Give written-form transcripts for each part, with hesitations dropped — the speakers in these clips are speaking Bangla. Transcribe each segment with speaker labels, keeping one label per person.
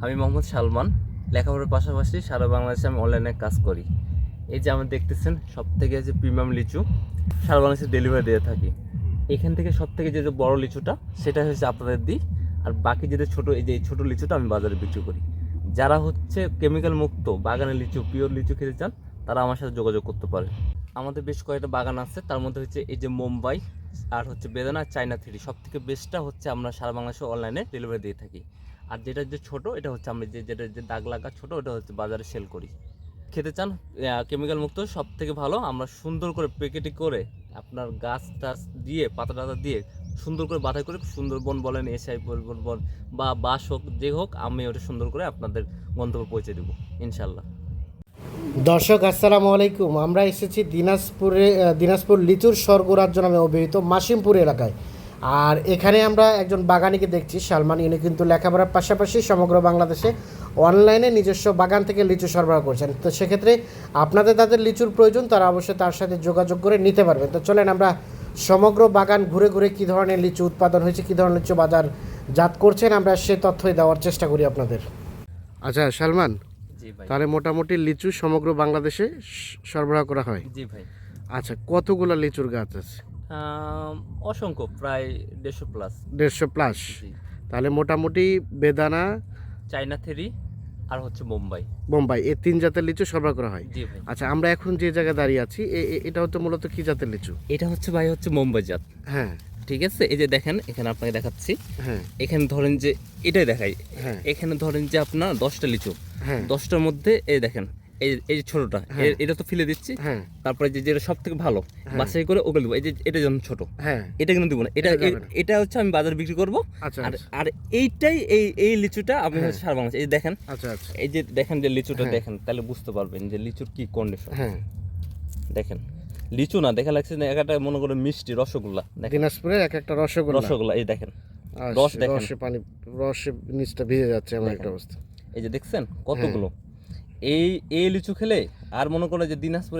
Speaker 1: আমি মোহাম্মদ সালমান, লেখাপড়ার পাশাপাশি সারা বাংলাদেশে আমি অনলাইনে কাজ করি। এই যে আমি দেখতেছেন সব থেকে যে প্রিমিয়াম লিচু সারা বাংলাদেশে ডেলিভারি দিয়ে থাকি। এখান থেকে সব থেকে যে বড় লিচুটা সেটা হচ্ছে আপনাদের দিই, আর বাকি যেটা ছোটো, এই যে ছোটো লিচুটা আমি বাজারে বিক্রি করি। যারা হচ্ছে কেমিক্যাল মুক্ত বাগানের লিচু, পিওর লিচু খেতে চান, তারা আমার সাথে যোগাযোগ করতে পারে। আমাদের বেশ কয়েকটা বাগান আছে, তার মধ্যে হচ্ছে এই যে মুম্বাই আর হচ্ছে বেদানা, চায়না থ্রি। সব থেকে বেস্টটা হচ্ছে আমরা সারা বাংলাদেশে অনলাইনে ডেলিভারি দিয়ে থাকি। আর যেটা যে ছোটো, এটা হচ্ছে আমরা যেটা যে দাগ লাগা ছোটো, ওটা হচ্ছে বাজারে সেল করি। খেতে চান কেমিক্যাল মুক্ত, সব থেকে ভালো। আমরা সুন্দর করে প্যাকেটিং করে আপনার গাছ টাছ দিয়ে, পাতা টাতা দিয়ে সুন্দর করে বাঁধাই করে, সুন্দরবন বলেন, এসআই বন বা বাস হোক, যে হোক, আমি ওটা সুন্দর করে আপনাদের গন্তব্যে পৌঁছে দেবো ইনশাল্লাহ।
Speaker 2: দর্শক আসসালামু আলাইকুম। আমরা এসেছি দিনাজপুর লিচুর স্বর্গরাজ্য নামে অভিহিত মাসিমপুর এলাকায়। আর এখানে আমরা একজন বাগানিকে দেখছি, সালমান। ইনি কিন্তু লেখাপড়ার পাশাপাশি সমগ্র বাংলাদেশে অনলাইনে নিজস্ব বাগান থেকে লিচু সরবরাহ করছেন। তো সেক্ষেত্রে আপনাদের তাদের লিচুর প্রয়োজন, তারা অবশ্যই তার সাথে যোগাযোগ করে নিতে পারবেন। তো চলেন আমরা সমগ্র বাগান ঘুরে ঘুরে কী ধরনের লিচু উৎপাদন হয়েছে, কী ধরনের লিচু বাজারজাত করছেন, আমরা সে তথ্যই দেওয়ার চেষ্টা করি আপনাদের। আচ্ছা সালমান,
Speaker 1: জি ভাই।
Speaker 2: তাহলে মোটামুটি লিচু সমগ্র বাংলাদেশে সরবরাহ করা হয়।
Speaker 1: জি ভাই।
Speaker 2: আচ্ছা, কতগুলো লিচুর গাছ আছে?
Speaker 1: অসংখ্য, প্রায় 150 প্লাস।
Speaker 2: 150 প্লাস।
Speaker 1: জি।
Speaker 2: তাহলে মোটামুটি বেদানা,
Speaker 1: চায়না থ্রি আর হচ্ছে মুম্বাই।
Speaker 2: বোম্বাই, এই 3 জাতের লিচু সরবরাহ করা হয়।
Speaker 1: জি ভাই।
Speaker 2: আচ্ছা, আমরা এখন যে জায়গায় দাঁড়িয়ে আছি, এটা হচ্ছে মূলত কি জাতের লিচু?
Speaker 1: এটা হচ্ছে ভাই হচ্ছে মুম্বাই জাত।
Speaker 2: হ্যাঁ
Speaker 1: ঠিক আছে, এই যে দেখেন, এখানে আপনাকে দেখাচ্ছি।
Speaker 2: হ্যাঁ
Speaker 1: এখানে ধরেন যে এটাই দেখাই,
Speaker 2: হ্যাঁ
Speaker 1: এখানে ধরেন যে আপনার 10টা লিচু,
Speaker 2: হ্যাঁ
Speaker 1: 10টার মধ্যে এই দেখেন, এই যে ছোটটা,
Speaker 2: হ্যাঁ।
Speaker 1: এটা তো ফেলে দিচ্ছি।
Speaker 2: হ্যাঁ
Speaker 1: তারপরে যেটা সব থেকে ভালো
Speaker 2: হ্যাঁ।
Speaker 1: বাছাই করে ওগুলো দেবো। এই যে এটা যেমন ছোট,
Speaker 2: হ্যাঁ।
Speaker 1: এটা কিন্তু দিব না। এটা
Speaker 2: এটা যাবে না।
Speaker 1: এটা হচ্ছে আমি বাজারে বিক্রি করব।
Speaker 2: আচ্ছা
Speaker 1: আর
Speaker 2: আচ্ছা
Speaker 1: আর এইটাই এই লিচুটা আমি
Speaker 2: হ্যাঁ।
Speaker 1: হচ্ছে সারা বাংলাদেশ, এই যে দেখেন,
Speaker 2: আচ্ছা আচ্ছা
Speaker 1: এই যে দেখেন যে লিচুটা
Speaker 2: হ্যাঁ।
Speaker 1: দেখেন, তাহলে বুঝতে পারবেন যে লিচুর কি কন্ডিশন।
Speaker 2: হ্যাঁ।
Speaker 1: দেখেন, লিচু না দেখা লাগছে না, একটা মনে করে মিষ্টি রসগোল্লা। দেখেন
Speaker 2: দিনাজপুরের এক একটা রসগোল্লা।
Speaker 1: রসগোল্লা, এই দেখেন
Speaker 2: আর
Speaker 1: রস দেখেন।
Speaker 2: রসে পানি, রসে নিচটা ভিজে যাচ্ছে এমন একটা
Speaker 1: দেখেন।
Speaker 2: অবস্থা।
Speaker 1: এই যে দেখছেন কতগুলো। এই লিচু খেলে আর মনে করে যে দিনাজপুর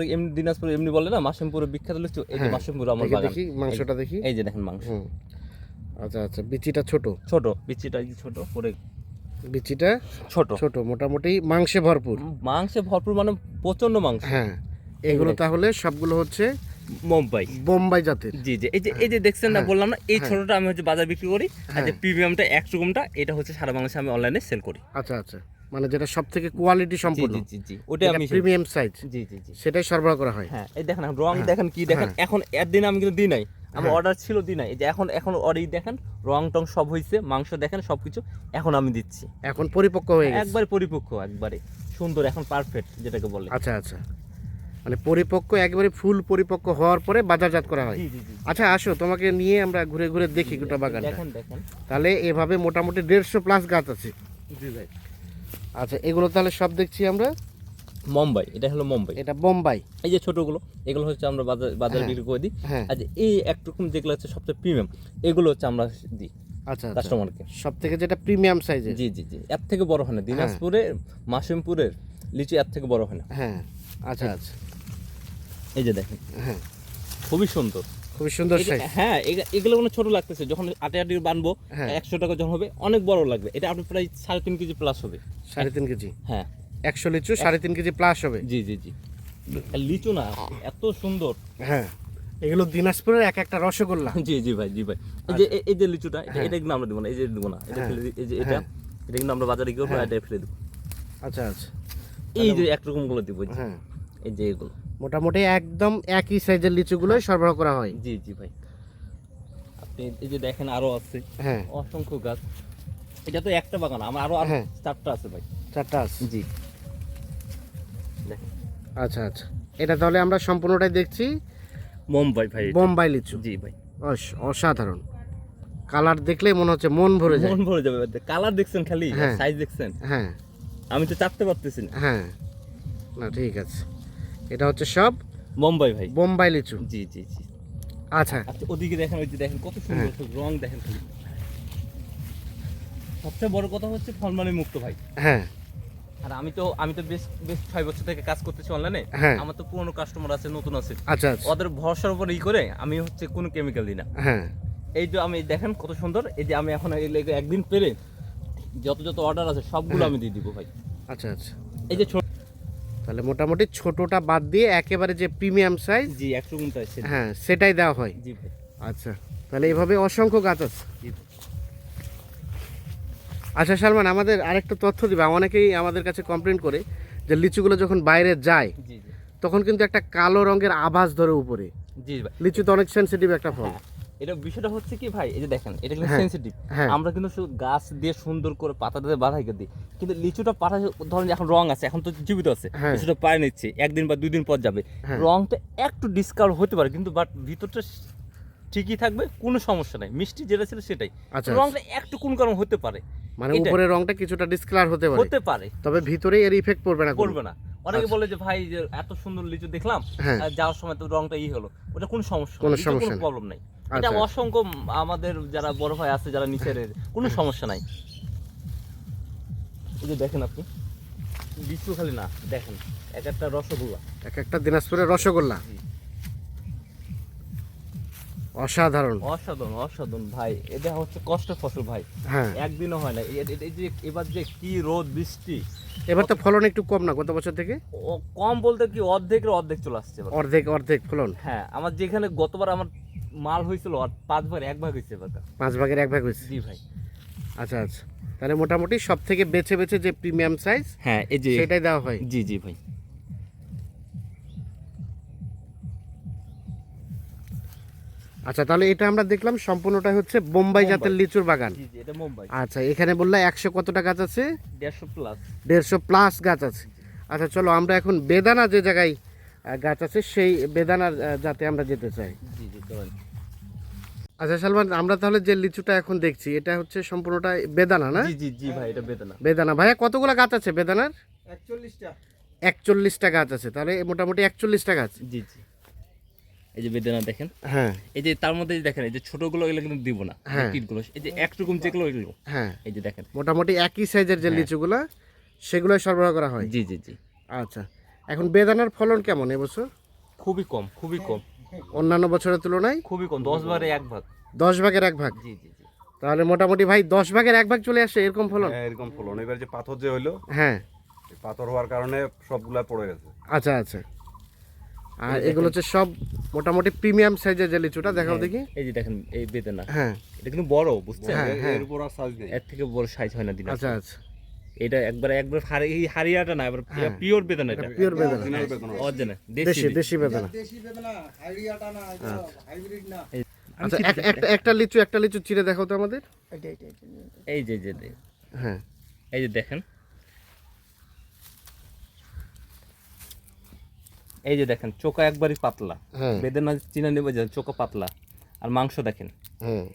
Speaker 1: এমনি বলে না, মাসিমপুরের বিখ্যাত লিচু। এই যে
Speaker 2: হ্যাঁ।
Speaker 1: মাসিমপুর আমার
Speaker 2: দেখি
Speaker 1: বাগান।
Speaker 2: দেখি মাংসটা দেখি।
Speaker 1: এই যে দেখেন মাংস।
Speaker 2: হুম। আচ্ছা আচ্ছা, বিচিটা ছোট।
Speaker 1: ছোট বিচিটা, এই যে ছোট করে,
Speaker 2: বিচিটা
Speaker 1: ছোট
Speaker 2: ছোট, মোটামুটি মাংসে ভরপুর।
Speaker 1: মাংসে ভরপুর, মানে প্রচন্ড মাংস।
Speaker 2: হ্যাঁ, এগুলো তাহলে সবগুলো হচ্ছে
Speaker 1: মুম্বাই।
Speaker 2: বোম্বাই জাতের।
Speaker 1: জি জি, এই যে দেখছেন না,
Speaker 2: হ্যাঁ।
Speaker 1: বললাম না, এই
Speaker 2: হ্যাঁ।
Speaker 1: ছোটটা আমি হচ্ছে বাজার বিক্রি করি। আর যে
Speaker 2: হ্যাঁ।
Speaker 1: প্রিমিয়ামটা একরকমটা, এটা হচ্ছে সারা বাংলাদেশে আমি অনলাইনে সেল করি।
Speaker 2: আচ্ছা আচ্ছা, মানে যেটা সব থেকে কোয়ালিটি
Speaker 1: জি
Speaker 2: সম্পন্ন,
Speaker 1: জি জি জি, ওটাই আমি
Speaker 2: প্রিমিয়াম সাইজ,
Speaker 1: জি জি জি।
Speaker 2: সেটাই সরবরাহ করা হয়।
Speaker 1: হ্যাঁ, এই দেখেন রং
Speaker 2: হ্যাঁ।
Speaker 1: দেখেন কি দেখেন।
Speaker 2: হ্যাঁ।
Speaker 1: এখন একদিন আমি কিন্তু দিই নাই, আমার
Speaker 2: হ্যাঁ।
Speaker 1: অর্ডার ছিল, দিই নাই। এই যে এখন অর্ডার দেখেন, রং টং সব হয়েছে, মাংস দেখেন সবকিছু এখন আমি দিচ্ছি।
Speaker 2: এখন পরিপক্ক হয়ে গেছে
Speaker 1: একবারে পরিপক্ক, একবারে সুন্দর, এখন পারফেক্ট যেটাকে বলে।
Speaker 2: আচ্ছা আচ্ছা, মানে পরিপক্ক, একবারে ফুল পরিপক্ক হওয়ার পরে বাজারজাত করা হয়।
Speaker 1: জি জি জি।
Speaker 2: আচ্ছা আসো, তোমাকে নিয়ে আমরা ঘুরে ঘুরে দেখি গোটা বাগানটা।
Speaker 1: দেখেন দেখেন।
Speaker 2: তাহলে এভাবে মোটামুটি 150 প্লাস গাছ আছে।
Speaker 1: জি ভাই।
Speaker 2: আচ্ছা, এগুলো তাহলে সব দেখছি আমরা।
Speaker 1: মুম্বাই, এটা হলো মুম্বাই।
Speaker 2: এটা বোম্বাই।
Speaker 1: এই যে ছোটগুলো, এগুলো হচ্ছে আমরা বাজারে
Speaker 2: হ্যাঁ।
Speaker 1: বিক্রি করে দিই।
Speaker 2: হ্যাঁ।
Speaker 1: আর যে এই একরকম যেগুলো হচ্ছে সবচেয়ে প্রিমিয়াম, এগুলো হচ্ছে আমরা দিই
Speaker 2: আচ্ছা আচ্ছা,
Speaker 1: কাস্টমারকে।
Speaker 2: সব থেকে যেটা প্রিমিয়াম সাইজের।
Speaker 1: জি জি জি, এর থেকে বড় হয় না। দিনাজপুরের মাসিমপুরের লিচু এর থেকে বড় হয় না।
Speaker 2: হ্যাঁ। আচ্ছা আচ্ছা।
Speaker 1: এই যে দেখেন,
Speaker 2: হ্যাঁ,
Speaker 1: খুবই সুন্দর।
Speaker 2: খুবই সুন্দর সাইজ।
Speaker 1: হ্যাঁ, এগুলো মানে ছোট লাগতেছে, যখন আটে আটে বানবো,
Speaker 2: হ্যাঁ।
Speaker 1: 100 টাকা যখন হবে, অনেক বড় লাগবে। এটা আপনি প্রায় 3.5 কেজি প্লাস হবে।
Speaker 2: 3.5 কেজি।
Speaker 1: হ্যাঁ
Speaker 2: 100 লিচু 3.5 কেজি প্লাস হবে।
Speaker 1: জি জি জি। লিচু না এত সুন্দর।
Speaker 2: হ্যাঁ, এগুলো দিনাজপুরের এক একটা রসগোল্লা।
Speaker 1: জি জি ভাই, জি ভাই। এই যে লিচুটা,
Speaker 2: হ্যাঁ।
Speaker 1: এটা কিন্তু আমরা দেবো না, এই যে দেবো না, এটা
Speaker 2: হ্যাঁ।
Speaker 1: ফেলে দিই। এই যে
Speaker 2: হ্যাঁ।
Speaker 1: এটা কিন্তু আমরা বাজারে গিয়ে
Speaker 2: হ্যাঁ।
Speaker 1: এটা ফেলে দেবো।
Speaker 2: আচ্ছা আচ্ছা।
Speaker 1: এই যে একরকম গুলো দিব,
Speaker 2: হ্যাঁ,
Speaker 1: এই যে এগুলো।
Speaker 2: মোটামুটি একদম একই সাইজের লিচুগুলোই সরবরাহ করা হয়।
Speaker 1: জি জি ভাই। আপনি এই যে দেখেন আরো আছে
Speaker 2: হ্যাঁ।
Speaker 1: অসংখ্য গাছ। এটা তো একটা বাগান, আমার আরো
Speaker 2: হ্যাঁ।
Speaker 1: 4টা আছে ভাই।
Speaker 2: 4টা আছে।
Speaker 1: জি দেখেন,
Speaker 2: আচ্ছা আচ্ছা, এটা তাহলে আমরা সম্পূর্ণটাই দেখছি
Speaker 1: মুম্বাই ভাই এটা।
Speaker 2: বোম্বাই লিচু।
Speaker 1: জি ভাই।
Speaker 2: অসাধারণ, কালার দেখলেই মনে হচ্ছে মন ভরে যায়।
Speaker 1: মন ভরে যাবে। কালার দেখছেন খালি,
Speaker 2: হ্যাঁ।
Speaker 1: সাইজ দেখছেন,
Speaker 2: হ্যাঁ
Speaker 1: আমি তো চাপতে পারতেছি না।
Speaker 2: হ্যাঁ, না ঠিক আছে, এটা হচ্ছে সব
Speaker 1: মুম্বাই ভাই।
Speaker 2: বোম্বাই লিচু।
Speaker 1: জি জি জি।
Speaker 2: আচ্ছা
Speaker 1: আচ্ছা, ওদিকে দেখেন, ওই যে দেখেন কত সুন্দর রং দেখেন খালি। সবচেয়ে বড় কথা হচ্ছে ফলমানি মুক্ত ভাই।
Speaker 2: হ্যাঁ
Speaker 1: আর আমি তো বেশ 6 বছর থেকে কাজ করতেছি অনলাইনে।
Speaker 2: হ্যাঁ।
Speaker 1: আমার তো পুরনো কাস্টমার আছে, নতুন আছে।
Speaker 2: আচ্ছা আচ্ছা।
Speaker 1: ওদের ভরসার উপর করে আমি হচ্ছে কোনো কেমিক্যাল দিই না।
Speaker 2: হ্যাঁ
Speaker 1: এই যে আমি দেখেন কত সুন্দর। এই যে আমি এখন একদিন পেরে যত যত অর্ডার আছে সবগুলো আমি দিয়ে দিব ভাই।
Speaker 2: আচ্ছা আচ্ছা,
Speaker 1: এই যে ছোট,
Speaker 2: তাহলে মোটামুটি ছোটটা বাদ দিয়ে একেবারে যে প্রিমিয়াম সাইজ,
Speaker 1: জি 149
Speaker 2: হ্যাঁ সেটাই দেওয়া হয়।
Speaker 1: জি ভাই।
Speaker 2: আচ্ছা, তাহলে এইভাবে অসংখ্য গাছ আছে।
Speaker 1: জি ভাই।
Speaker 2: আচ্ছা সালমান, আমাদের আরেকটা তথ্য দিবা। অনেকেই আমাদের কাছে কমপ্লেন করে যে লিচুগুলো যখন বাইরে যায়
Speaker 1: জি জি
Speaker 2: তখন কিন্তু একটা কালো রঙের আভাস ধরে উপরে।
Speaker 1: জি ভাই।
Speaker 2: লিচু তো অনেক সেনসিটিভ একটা ফল।
Speaker 1: হ্যাঁ, এটা বিষয়টা হচ্ছে কি ভাই, এই যে দেখেন এটা কিন্তু
Speaker 2: হ্যাঁ,
Speaker 1: সেনসিটিভ।
Speaker 2: হ্যাঁ।
Speaker 1: আমরা কিন্তু শুধু গাছ দিয়ে সুন্দর করে পাতা দিয়ে বাঁধাই দিই, কিন্তু লিচুটা পাতা ধরেন এখন রং আছে, এখন তো জীবিত আছে,
Speaker 2: হ্যাঁ।
Speaker 1: লিচুটা পায়ে নিচ্ছে একদিন বা 2 দিন পর যাবে,
Speaker 2: হ্যাঁ।
Speaker 1: রংটা একটু ডিসকালার হতে পারে, কিন্তু বাট ভিতরটা ঠিকই থাকবে, কোনো সমস্যা নাই, মিষ্টি যেটা ছিল সেটাই।
Speaker 2: আচ্ছা,
Speaker 1: রংটা একটু কোন কারণ হতে পারে,
Speaker 2: মানে
Speaker 1: এটাই।
Speaker 2: উপরের রংটা কিছুটা ডিসকালার হতে পারে,
Speaker 1: হতে পারে,
Speaker 2: তবে ভিতরে এর ইফেক্ট পড়বে না কোনো।
Speaker 1: করবে না। অনেকে
Speaker 2: আচ্ছা।
Speaker 1: বলে যে ভাই যে এত সুন্দর লিচু দেখলাম,
Speaker 2: হ্যাঁ।
Speaker 1: আর যাওয়ার সময় তো রংটা হলো, ওটা কোনো সমস্যা
Speaker 2: কোনো
Speaker 1: নেই,
Speaker 2: সমস্যা
Speaker 1: কোনো
Speaker 2: নেই।
Speaker 1: প্রবলেম নাই। এটা
Speaker 2: আচ্ছা।
Speaker 1: অসংখ্য আমাদের যারা বড় ভাই আছে যারা নিচের, কোনো সমস্যা নাই। এই যে দেখেন আপনি, লিচু খালি না, দেখেন এক একটা রসগোল্লা।
Speaker 2: এক একটা দিনাজপুরের রসগোল্লা
Speaker 1: জি।
Speaker 2: অসাধারণ।
Speaker 1: অসাধারণ অসাধারণ ভাই, এটা হচ্ছে কষ্টের ফসল ভাই,
Speaker 2: হ্যাঁ,
Speaker 1: একদিনও হয় না। এই যে এবার যে কি রোদ বৃষ্টি,
Speaker 2: এবার তো ফলন একটু কম না গত বছর থেকে?
Speaker 1: ও কম বলতে কি অর্ধেকের অর্ধেক চলে আসছে এবার।
Speaker 2: অর্ধেক অর্ধেক ফলন।
Speaker 1: হ্যাঁ, আমার যেখানে গতবার আমার মাল হয়েছিল 5 ভাগের 1 ভাগ হয়েছে এবার।
Speaker 2: 5 ভাগের 1 ভাগ হয়েছে।
Speaker 1: জি ভাই।
Speaker 2: আচ্ছা আচ্ছা, তাহলে মোটামুটি সব থেকে বেছে বেছে যে প্রিমিয়াম সাইজ
Speaker 1: হ্যাঁ, এই যে
Speaker 2: সেটাই দেওয়া হয়।
Speaker 1: জি জি ভাই।
Speaker 2: আচ্ছা, তাহলে এটা আমরা দেখলাম সম্পূর্ণটা হচ্ছে বোম্বাই জাতের
Speaker 1: বোম্বাই।
Speaker 2: লিচুর বাগান।
Speaker 1: জি জি, এটা মুম্বাই।
Speaker 2: আচ্ছা, এখানে বললা 100 কতটা গাছ আছে?
Speaker 1: 150 প্লাস।
Speaker 2: 150 প্লাস গাছ আছে। আচ্ছা চলো, আমরা এখন বেদানা যে জায়গায় গাছ আছে সেই বেদানার জাতে আমরা যেতে চাই।
Speaker 1: জি জি চলেন।
Speaker 2: আচ্ছা সালমান, আমরা তাহলে যে লিচুটা এখন দেখছি এটা হচ্ছে সম্পূর্ণটা বেদানা না?
Speaker 1: জি জি জি ভাই, এটা বেদনা।
Speaker 2: বেদানা। ভাইয়া কতগুলো গাছ আছে বেদানার?
Speaker 3: 41টা।
Speaker 2: 41টা গাছ আছে, তাহলে মোটামুটি 41টা গাছ।
Speaker 1: জি জি, এই যে বেদনা দেখেন।
Speaker 2: হ্যাঁ
Speaker 1: এই যে তার মধ্যে দেখেন, এই যে ছোটগুলো এগুলো কিন্তু দিব না,
Speaker 2: হ্যাঁ।
Speaker 1: কিটগুলো এই যে একরকম যেগুলো এগুলো,
Speaker 2: হ্যাঁ,
Speaker 1: এই যে দেখেন।
Speaker 2: মোটামুটি একই সাইজের যে
Speaker 1: হ্যাঁ।
Speaker 2: লিচুগুলো সেগুলোই সরবরাহ করা হয়।
Speaker 1: জি জি জি,
Speaker 2: আচ্ছা, এখন বেদানার ফলন কেমন এবছর
Speaker 1: খুবই কম, খুবই কম,
Speaker 2: অন্যান্য বছরের তুলনায়?
Speaker 1: খুবই কম, 10 বারে 1 ভাগ।
Speaker 2: 10 ভাগের 1 ভাগ।
Speaker 1: জি জি জি।
Speaker 2: তাহলে মোটামুটি ভাই 10 ভাগের 1 ভাগ চলে আসে এরকম ফলন?
Speaker 3: হ্যাঁ, এরকম ফলন। এবার যে পাথর যে হইলো,
Speaker 2: হ্যাঁ।
Speaker 3: এই পাথর হওয়ার কারণে সবগুলা পড়ে গেছে।
Speaker 2: আচ্ছা আচ্ছা, আর এগুলো হচ্ছে সব মোটামুটি প্রিমিয়াম সাইজের যে লিচুটা, দেখাও
Speaker 1: হ্যাঁ,
Speaker 2: দেখি।
Speaker 1: এই যে দেখেন এই বেদনা,
Speaker 2: হ্যাঁ
Speaker 1: এটা কিন্তু বড়, বুঝছেন?
Speaker 2: হ্যাঁ, হ্যাঁ।
Speaker 3: এর উপর আর সাইজ নেই।
Speaker 1: এর থেকে বড় সাইজ হয় না দিন।
Speaker 2: আচ্ছা আচ্ছা,
Speaker 1: এটা একবার হারিয়াটা না, এবার
Speaker 2: হ্যাঁ।
Speaker 1: পিওর বেদনা, এটা
Speaker 2: পিওর বেদানা,
Speaker 3: অরিজিনাল বেদনা।
Speaker 1: অরিজিনাল
Speaker 2: দেশি দেশি বেদানা।
Speaker 3: দেশি বেদনা, হাইরিয়াটা না, এটা হাইব্রিড না।
Speaker 2: আচ্ছা, একটা লিচু চিড়ে দেখাও তো আমাদের।
Speaker 1: এই যে
Speaker 2: হ্যাঁ,
Speaker 1: এই যে দেখেন, এই যে দেখেন চোখা একবারই পাতলা,
Speaker 2: হ্যাঁ।
Speaker 1: বেদনা চিনা নেবে যে চোখা পাতলা, আর মাংস দেখেন
Speaker 2: হ্যাঁ,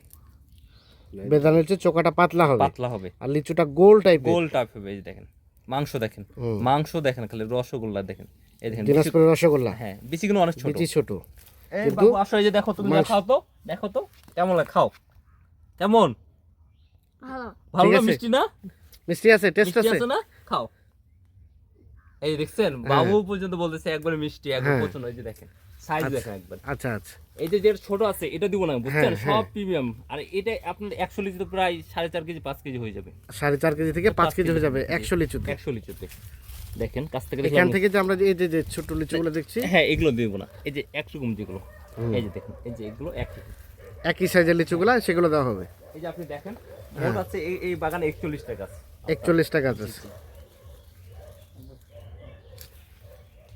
Speaker 2: বেদানার হচ্ছে চোকাটা পাতলা হবে
Speaker 1: পাতলা হবে,
Speaker 2: আর লিচুটা গোল টাইপের।
Speaker 1: গোল টাইপ হবে। এই যে দেখেন মাংস দেখেন,
Speaker 2: হুম।
Speaker 1: মাংস দেখেন, খালি রসগোল্লা দেখেন, এই দেখেন
Speaker 2: দিনাজপুরের রসগোল্লা,
Speaker 1: হ্যাঁ বেশি কিন্তু অনেক ছোট।
Speaker 2: বিচি ছোট।
Speaker 1: এই
Speaker 2: কিন্তু
Speaker 1: বাবু আসো, এই যে দেখো, তুমি
Speaker 2: মাংস-
Speaker 1: দেখাও তো, দেখো তো কেমন লাগে, খাও কেমন, ভালো
Speaker 2: ঠিক
Speaker 1: না?
Speaker 2: আছে।
Speaker 1: মিষ্টি না?
Speaker 2: মিষ্টি আছে, টেস্ট
Speaker 1: মিষ্টি
Speaker 2: আছে।
Speaker 1: আছে না? খাও। এই দেখছেন, বাবু পর্যন্ত বলতেছে একবার মিষ্টি, একবার
Speaker 2: হ্যাঁ।
Speaker 1: পছন্দ। এই যে দেখেন সাইজ দেখেন একবার।
Speaker 2: আচ্ছা আচ্ছা,
Speaker 1: এই যে যেটা ছোট আছে এটা দিব না, বুঝছেন?
Speaker 2: হ্যাঁ,
Speaker 1: সব প্রিমিয়াম। আর এটা আপনার 100 লিচুতে প্রায় 4.5 কেজি 5 কেজি হয়ে যাবে।
Speaker 2: 4.5 কেজি থেকে 5 কেজি হয়ে যাবে 100 লিচুতে।
Speaker 1: 100 লিচুতে দেখেন, কাছ থেকে
Speaker 2: এখান
Speaker 1: দেখলাম।
Speaker 2: থেকে যে আমরা এই যে ছোট লিচুগুলো দেখছি,
Speaker 1: হ্যাঁ, এগুলো দিব না, এই যে একরকম যেগুলো, এই যে দেখেন, এই যে এগুলো একরকম,
Speaker 2: একই সাইজের লিচুগুলো সেগুলো দেওয়া হবে।
Speaker 1: এই যে আপনি দেখেন মোট আছে এই বাগানে 41টা গাছ।
Speaker 2: 41টা গাছ আছে।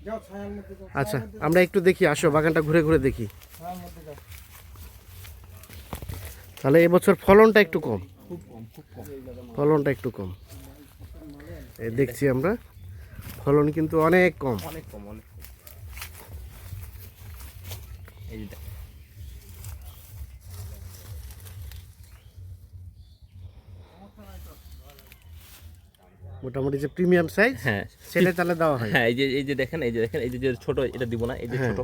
Speaker 3: যাও ছায়ার মধ্যে যাও।
Speaker 2: আচ্ছা, আমরা একটু দেখি, আসো বাগানটা ঘুরে ঘুরে দেখি।
Speaker 3: ছায়ার মধ্যে যাও।
Speaker 2: তাহলে এবছর ফলনটা একটু কম,
Speaker 1: খুব কম, খুব কম,
Speaker 2: ফলনটা একটু কম। এই দেখছি আমরা, ফলন কিন্তু অনেক কম।
Speaker 1: অনেক কম, অনেক কম। এই যে দেখেন,
Speaker 2: মোটামুটি যে প্রিমিয়াম সাইজ
Speaker 1: হ্যাঁ
Speaker 2: সেটাই তাহলে দেওয়া হয়।
Speaker 1: হ্যাঁ, এই যে দেখেন, এই যে দেখেন, এই যে ছোট এটা দিব না, এই যে
Speaker 2: হ্যাঁ।
Speaker 1: ছোট,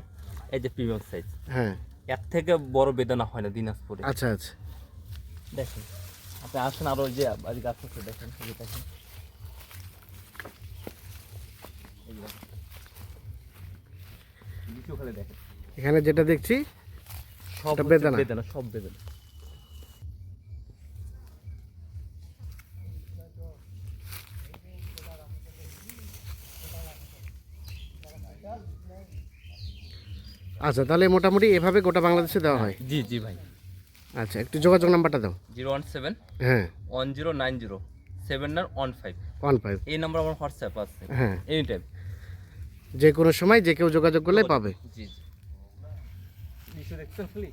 Speaker 1: এই যে প্রিমিয়াম সাইজ,
Speaker 2: হ্যাঁ,
Speaker 1: এর থেকে বড় বেদনা হয় না দিনাজপুরে।
Speaker 2: আচ্ছা আচ্ছা,
Speaker 1: দেখেন আপনি আসেন, আরো যে গাছ আছে দেখেন, এই যে দেখেন, এই যে দেখেন। নিচু খালি দেখেন,
Speaker 2: এখানে যেটা দেখছি
Speaker 1: সব
Speaker 2: এটা
Speaker 1: হচ্ছে
Speaker 2: বেদানা।
Speaker 1: বেদানা, সব বেদানা।
Speaker 2: আচ্ছা, তাহলে মোটামুটি এভাবে গোটা বাংলাদেশে দেওয়া হয়।
Speaker 1: জি জি ভাই।
Speaker 2: আচ্ছা, একটু যোগাযোগ নাম্বারটা দাও।
Speaker 1: 017
Speaker 2: হ্যাঁ,
Speaker 1: 1090 7915।
Speaker 2: 15।
Speaker 1: এই নাম্বার আমার হোয়াটসঅ্যাপ আছে,
Speaker 2: হ্যাঁ,
Speaker 1: এনি টাইম।
Speaker 2: যে কোনো সময় যে কেউ যোগাযোগ করলে পাবে।
Speaker 1: জি জি। লিচু দেখছেন খালি